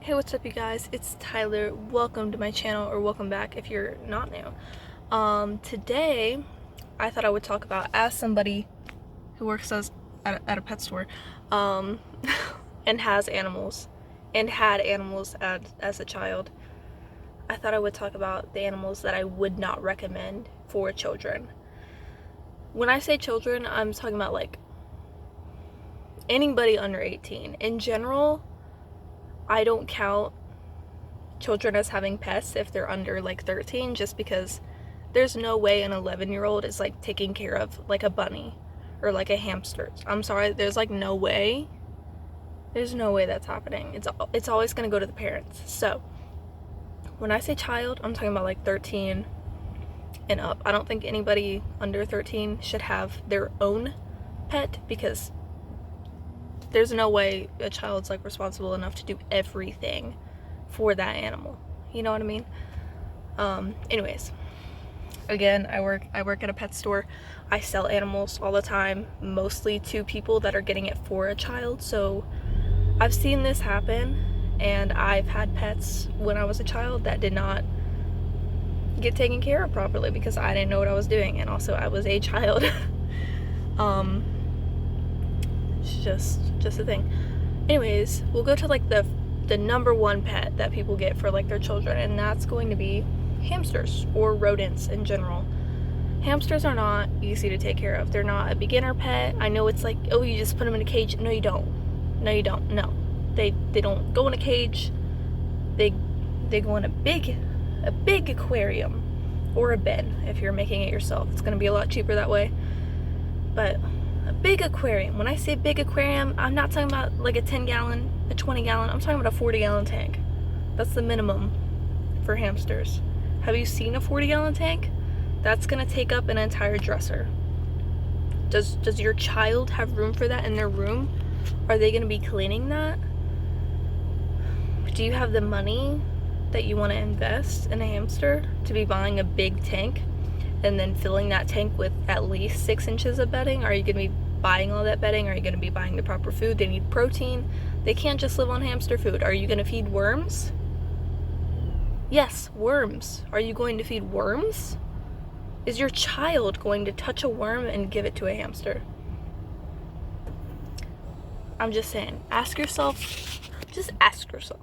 Hey, what's up you guys? It's Tyler. Welcome to my channel, or welcome back if you're not new. Today I thought I would talk about, as somebody who works at a pet store, um, and has animals, and had animals as a child, I thought I would talk about the animals that I would not recommend for children. When I say children, I'm talking about like anybody under 18. In general, I don't count children as having pets if they're under like 13, just because there's no way an 11-year-old is like taking care of like a bunny or like a hamster. I'm sorry, there's like no way. There's no way that's happening. It's always going to go to the parents. So when I say child, I'm talking about like 13 and up. I don't think anybody under 13 should have their own pet, because there's no way a child's like responsible enough to do everything for that animal. You know what I mean? Anyways, again, I work at a pet store. I sell animals all the time, mostly to people that are getting it for a child. So I've seen this happen, and I've had pets when I was a child that did not get taken care of properly because I didn't know what I was doing, and also I was a child. It's just a thing. Anyways, we'll go to like the number one pet that people get for like their children, and that's going to be hamsters or rodents in general. Hamsters are not easy to take care of. They're not a beginner pet. I know it's like, oh, you just put them in a cage. No, you don't. No, you don't. No, they don't go in a cage. They go in a big aquarium or a bin if you're making it yourself. It's gonna be a lot cheaper that way. But a big aquarium. When I say big aquarium, I'm not talking about like a 10-gallon, a 20-gallon. I'm talking about a 40-gallon tank. That's the minimum for hamsters. Have you seen a 40-gallon tank? That's gonna take up an entire dresser. Does your child have room for that in their room? Are they gonna be cleaning that? Do you have the money that you want to invest in a hamster to be buying a big tank and then filling that tank with at least 6 inches of bedding? Are you going to be buying all that bedding? Are you going to be buying the proper food? They need protein. They can't just live on hamster food. Are you going to feed worms? Yes, worms. Are you going to feed worms? Is your child going to touch a worm and give it to a hamster? I'm just saying, just ask yourself.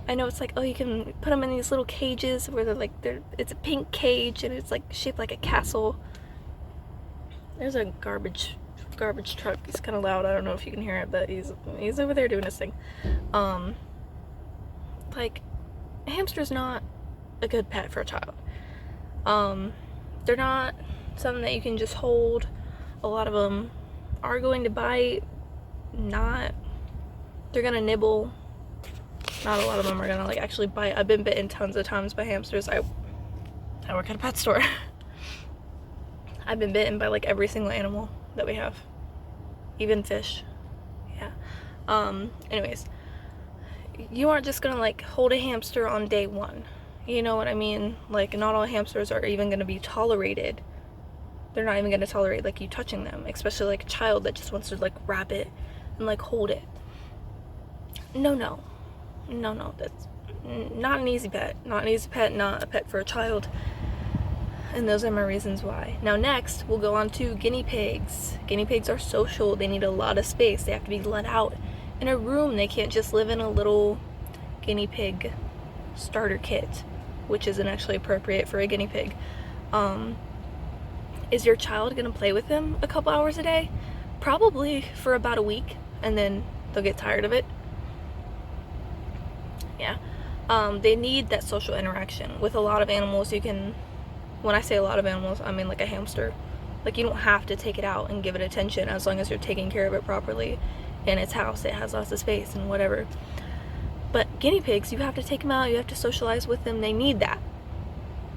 I know it's like, oh, you can put them in these little cages where it's a pink cage and it's like shaped like a castle. There's a garbage truck. He's kind of loud. I don't know if you can hear it, but he's over there doing his thing. Like, a hamster's not a good pet for a child. They're not something that you can just hold. A lot of them are going to bite. They're gonna nibble. Not a lot of them are gonna like actually bite. I've been bitten tons of times by hamsters. I work at a pet store. I've been bitten by like every single animal that we have, even fish. Yeah. Anyways, you aren't just gonna like hold a hamster on day one. You know what I mean? Like, not all hamsters are even gonna be tolerated. They're not even gonna tolerate like you touching them, especially like a child that just wants to like wrap it and like hold it. No, that's not an easy pet. Not an easy pet, not a pet for a child. And those are my reasons why. Now next, we'll go on to guinea pigs. Guinea pigs are social. They need a lot of space. They have to be let out in a room. They can't just live in a little guinea pig starter kit, which isn't actually appropriate for a guinea pig. Is your child gonna play with them a couple hours a day? Probably for about a week, and then they'll get tired of it. Yeah. They need that social interaction. With a lot of animals, when I say a lot of animals, I mean like a hamster. Like, you don't have to take it out and give it attention as long as you're taking care of it properly in its house. It has lots of space and whatever. But guinea pigs, you have to take them out, you have to socialize with them. They need that.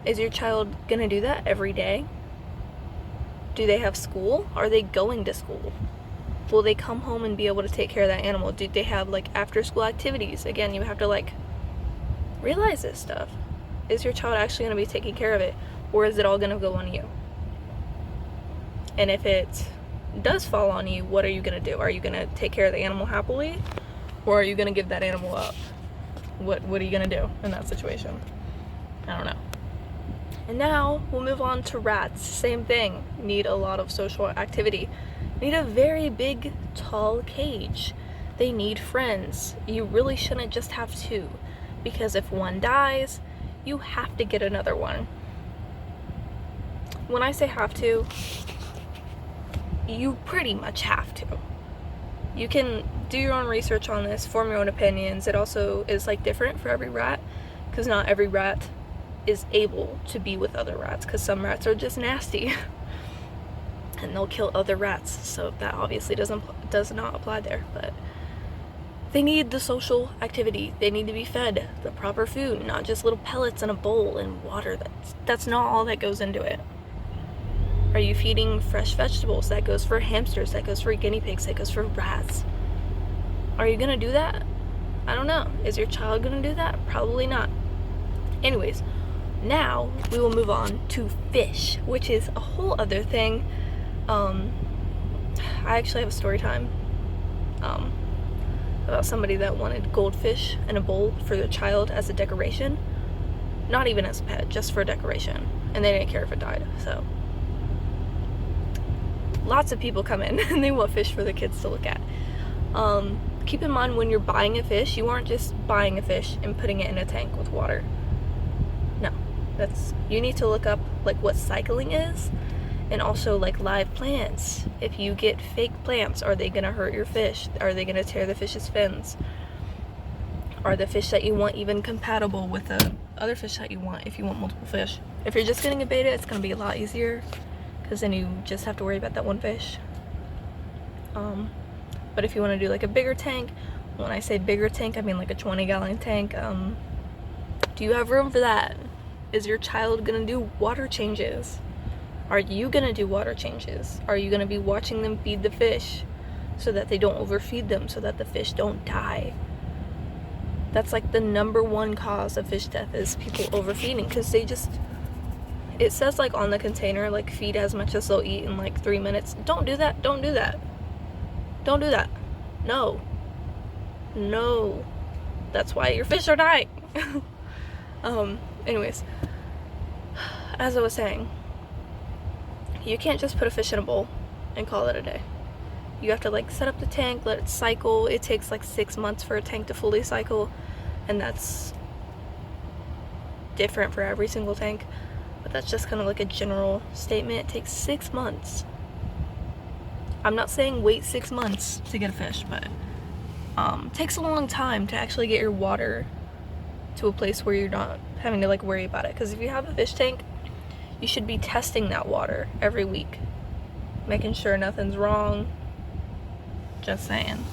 Is your child gonna do that every day? Do they have school? Are they going to school? Will they come home and be able to take care of that animal? Do they have like after school activities? Again, you have to like realize this stuff. Is your child actually going to be taking care of it, or is it all going to go on you? And if it does fall on you, what are you going to do? Are you going to take care of the animal happily, Or are you gonna give that animal up? What are you gonna do in that situation? I don't know. And now we'll move on to rats. Same thing. Need a lot of social activity. Need a very big, tall cage. They need friends. You really shouldn't just have two, because if one dies, you have to get another one. When I say have to, you pretty much have to. You can do your own research on this, form your own opinions. It also is like different for every rat, because not every rat is able to be with other rats, because some rats are just nasty and they'll kill other rats, so that obviously does not apply there. But they need the social activity. They need to be fed the proper food, not just little pellets in a bowl and water. That's not all that goes into it. Are you feeding fresh vegetables? That goes for hamsters, that goes for guinea pigs, that goes for rats. Are you gonna do that? I don't know. Is your child gonna do that? Probably not. Anyways, now we will move on to fish, which is a whole other thing. I actually have a story time about somebody that wanted goldfish in a bowl for their child as a decoration. Not even as a pet, just for decoration. And they didn't care if it died, so. Lots of people come in and they want fish for the kids to look at. Keep in mind, when you're buying a fish, you aren't just buying a fish and putting it in a tank with water. No, you need to look up like what cycling is, and also like live plants. If you get fake plants, are they gonna hurt your fish? Are they gonna tear the fish's fins? Are the fish that you want even compatible with the other fish that you want if you want multiple fish? If you're just getting a betta, it's gonna be a lot easier, because then you just have to worry about that one fish. But if you want to do like a bigger tank, when I say bigger tank, I mean like a 20-gallon tank. Do you have room for that? Is your child gonna do water changes? Are you gonna do water changes? Are you gonna be watching them feed the fish so that they don't overfeed them, so that the fish don't die? That's like the #1 cause of fish death, is people overfeeding, because it says like on the container, like feed as much as they'll eat in like 3 minutes. Don't do that. Don't do that. Don't do that. No. That's why your fish are dying. Anyways, as I was saying, you can't just put a fish in a bowl and call it a day. You have to like set up the tank, let it cycle. It takes like 6 months for a tank to fully cycle, and that's different for every single tank. But that's just kind of like a general statement. It takes 6 months. I'm not saying wait 6 months to get a fish, but it takes a long time to actually get your water to a place where you're not having to like worry about it. Because if you have a fish tank, you should be testing that water every week, making sure nothing's wrong. Just saying.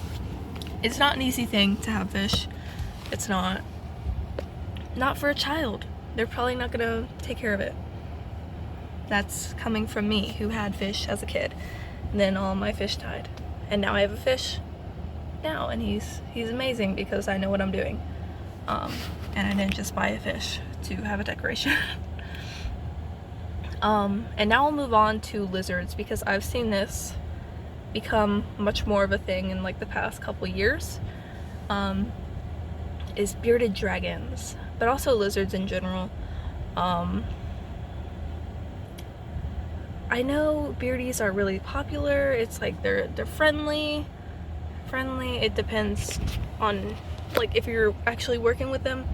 It's not an easy thing to have fish. It's not for a child. They're probably not gonna take care of it. That's coming from me, who had fish as a kid. And then all my fish died. And now I have a fish now, and he's amazing because I know what I'm doing. And I didn't just buy a fish to have a decoration. And now we'll move on to lizards, because I've seen this become much more of a thing in like the past couple years. Is bearded dragons, but also lizards in general. I know beardies are really popular. It's like they're friendly. It depends on like if you're actually working with them.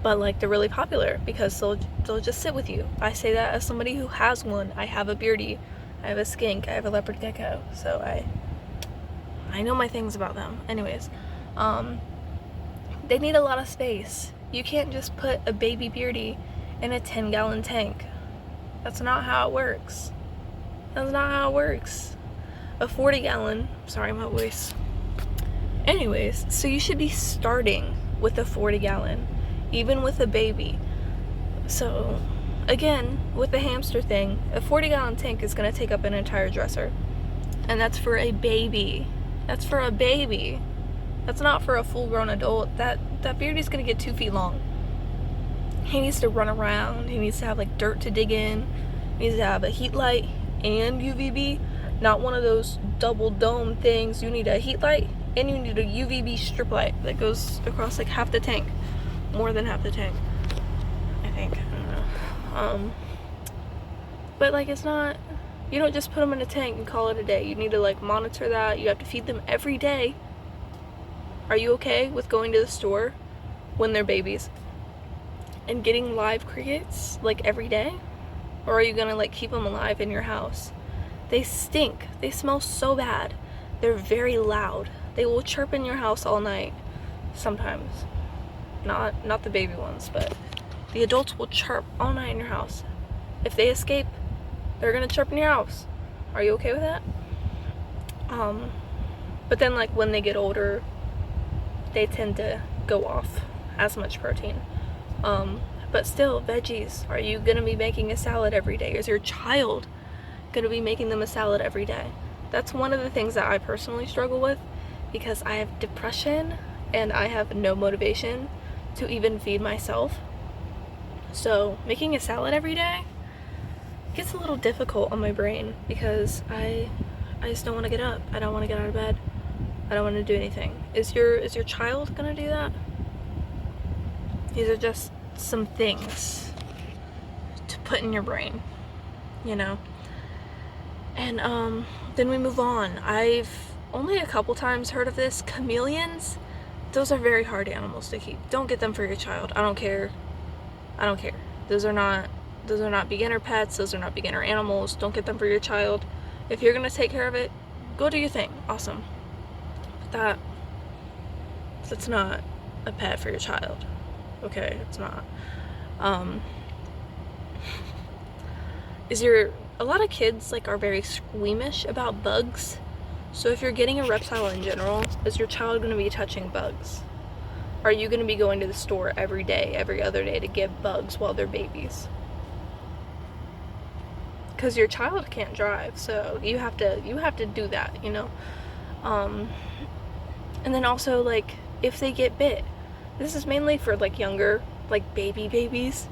But like they're really popular because they'll just sit with you. I say that as somebody who has one. I have a beardie, I have a skink, I have a leopard gecko, so I know my things about them. Anyways, they need a lot of space. You can't just put a baby beardie in a 10-gallon tank. That's not how it works. That's not how it works. A 40-gallon, sorry my voice. Anyways, so you should be starting with a 40-gallon, even with a baby. So again, with the hamster thing, a 40-gallon tank is gonna take up an entire dresser. And that's for a baby. That's for a baby. That's not for a full-grown adult. That beardie's gonna get 2 feet long. He needs to run around. He needs to have like dirt to dig in. He needs to have a heat light and UVB. Not one of those double dome things. You need a heat light and you need a UVB strip light that goes across like half the tank, more than half the tank, I think. I don't know. But like, it's not, you don't just put them in a tank and call it a day. You need to like monitor that. You have to feed them every day. Are you okay with going to the store when they're babies and getting live crickets like every day? Or are you gonna like keep them alive in your house? They stink. They smell so bad. They're very loud. They will chirp in your house all night. Sometimes. Not the baby ones, but the adults will chirp all night in your house. If they escape, they're gonna chirp in your house. Are you okay with that? But then like when they get older, they tend to go off as much protein. But still, veggies. Are you gonna be making a salad every day? Is your child gonna be making them a salad every day? That's one of the things that I personally struggle with, because I have depression and I have no motivation to even feed myself. So making a salad every day gets a little difficult on my brain, because I just don't want to get up. I don't want to get out of bed. I don't want to do anything. Is your child gonna do that? These are just some things to put in your brain, you know? And then we move on. I've only a couple times heard of this. Chameleons, those are very hard animals to keep. Don't get them for your child. I don't care. Those are not beginner pets. Those are not beginner animals. Don't get them for your child. If you're gonna take care of it, go do your thing. Awesome. But that's not a pet for your child. Okay, it's not. A lot of kids like are very squeamish about bugs. So if you're getting a reptile in general, is your child going to be touching bugs? Are you going to be going to the store every day, every other day to get bugs while they're babies? Because your child can't drive, so you have to do that, you know. And then also, like, if they get bit, this is mainly for like younger, like babies.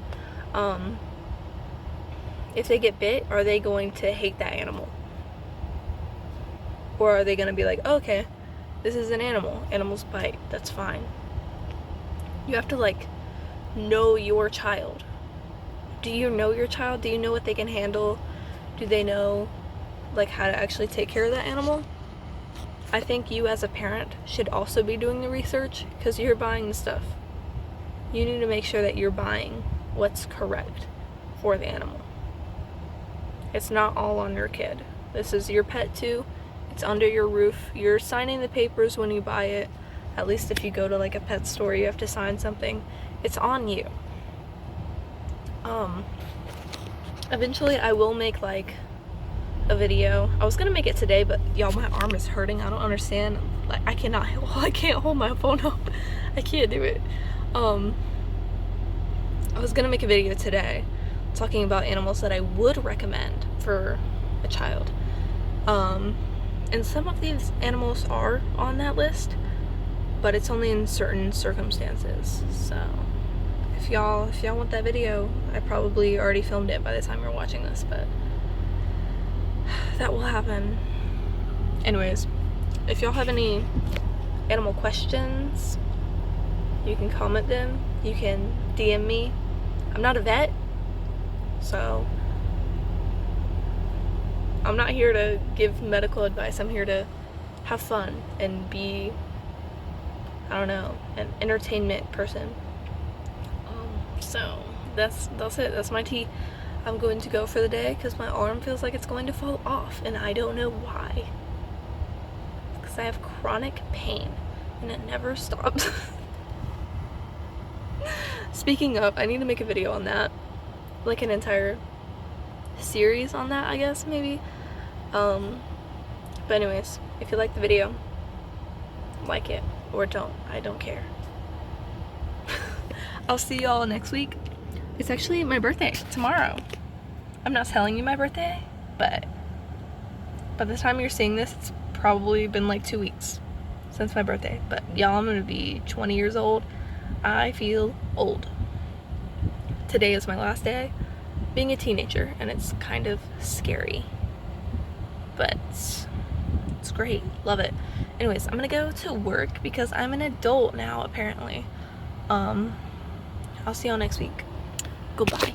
If they get bit, are they going to hate that animal? Or are they going to be like, oh, okay, this is an animal. Animals bite. That's fine. You have to, like, know your child. Do you know your child? Do you know what they can handle? Do they know, like, how to actually take care of that animal? I think you as a parent should also be doing the research, because you're buying the stuff. You need to make sure that you're buying what's correct for the animal. It's not all on your kid. This is your pet too. It's under your roof. You're signing the papers when you buy it. At least if you go to like a pet store, you have to sign something. It's on you. Eventually I will make like a video. I was gonna make it today, but y'all, my arm is hurting. I don't understand. Like, I can't hold my phone up. I can't do it. I was gonna make a video today talking about animals that I would recommend for a child. And some of these animals are on that list, but it's only in certain circumstances. So if y'all want that video, I probably already filmed it by the time you're watching this, but that will happen. Anyways, if y'all have any animal questions, you can comment them. You can DM me. I'm not a vet, so I'm not here to give medical advice. I'm here to have fun and be, I don't know, an entertainment person. So that's it. That's my tea. I'm going to go for the day because my arm feels like it's going to fall off, and I don't know why. Because I have chronic pain and it never stops. Speaking of, I need to make a video on that, like an entire series on that, I guess, maybe. But anyways, if you like the video, like it or don't. I don't care. I'll see y'all next week. It's actually my birthday tomorrow. I'm not telling you my birthday, but by the time you're seeing this, it's probably been like 2 weeks since my birthday. But y'all, I'm gonna be 20 years old. I feel old. Today is my last day being a teenager, and it's kind of scary, but it's great. Love it. Anyways, I'm gonna go to work because I'm an adult now, apparently. I'll see y'all next week. Goodbye.